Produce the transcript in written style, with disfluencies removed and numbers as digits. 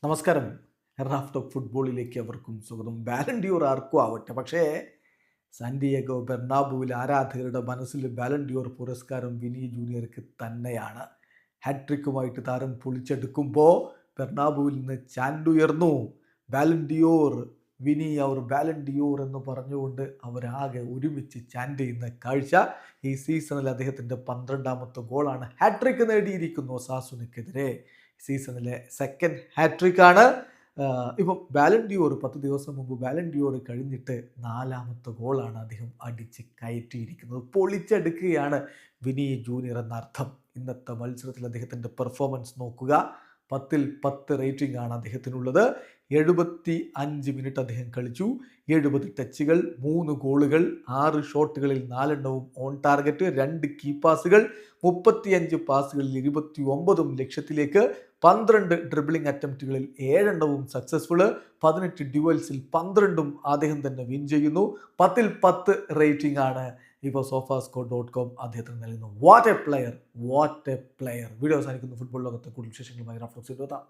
നമസ്കാരം. Raf talk ഫുട്ബോളിലേക്ക് അവർക്കും സ്വാഗതം. ബാലൻഡിയോർ ആർക്കും ആവട്ടെ, പക്ഷേ സാന്റിയാഗോ ബെർണാബുവിൽ ആരാധകരുടെ മനസ്സിൽ ബാലൻഡിയോർ പുരസ്കാരം വിനി ജൂനിയർക്ക് തന്നെയാണ്. ഹാട്രിക്കുമായിട്ട് താരം പൊളിച്ചെടുക്കുമ്പോൾ ബെർണാബുവിൽ നിന്ന് ചാൻഡ് ഉയർന്നു. ബാലൻഡിയോർ വിനി അവർ ബാലൻഡിയോർ എന്ന് പറഞ്ഞുകൊണ്ട് അവരാകെ ഒരുമിച്ച് ചാൻഡ് ചെയ്യുന്ന കാഴ്ച. ഈ സീസണിൽ അദ്ദേഹത്തിൻ്റെ 12ാമത്തെ ഗോളാണ്. ഹാട്രിക്ക് നേടിയിരിക്കുന്നു ഒസാസുനക്കെതിരെ. സീസണിലെ സെക്കൻഡ് ഹാട്രിക്കാണ്. ഇപ്പം ബാലൻഡിയോർ 10 ദിവസം മുമ്പ് ബാലൻഡിയോർ കഴിഞ്ഞിട്ട് 4ാമത്തെ ഗോളാണ് അദ്ദേഹം അടിച്ച് കയറ്റിയിരിക്കുന്നത്. പൊളിച്ചെടുക്കുകയാണ് വിനി ജൂനിയർ എന്നർത്ഥം. ഇന്നത്തെ മത്സരത്തിൽ അദ്ദേഹത്തിൻ്റെ പെർഫോമൻസ് നോക്കുക. 10ൽ 10 റേറ്റിംഗ് ആണ് അദ്ദേഹത്തിനുള്ളത്. 75 മിനിറ്റ് അദ്ദേഹം കളിച്ചു. 70 ടച്ചുകൾ, 3 ഗോളുകൾ, 6 ഷോട്ടുകളിൽ 4 ഓൺ ടാർഗറ്റ്, 2 കീ പാസുകൾ, 35 പാസുകളിൽ 29 ലക്ഷ്യത്തിലേക്ക്, 12 ഡ്രിബിളിംഗ് അറ്റംപ്റ്റുകളിൽ 7 സക്സസ്ഫുൾ, 18 ഡ്യുവൽസിൽ 12 അദ്ദേഹം തന്നെ വിൻ ചെയ്യുന്നു. 10ൽ 10 റേറ്റിംഗ് ആണ് ഇപ്പോൾ sofascore.com അദ്ദേഹത്തിന് നൽകുന്നു. What A player. വീഡിയോ അവസാനിക്കുന്നു. ഫുട്ബോൾ ലോകത്തെ കൂടുതൽ വിശേഷങ്ങളുമായി റാഫ് ടോക്സിൽ എത്താം.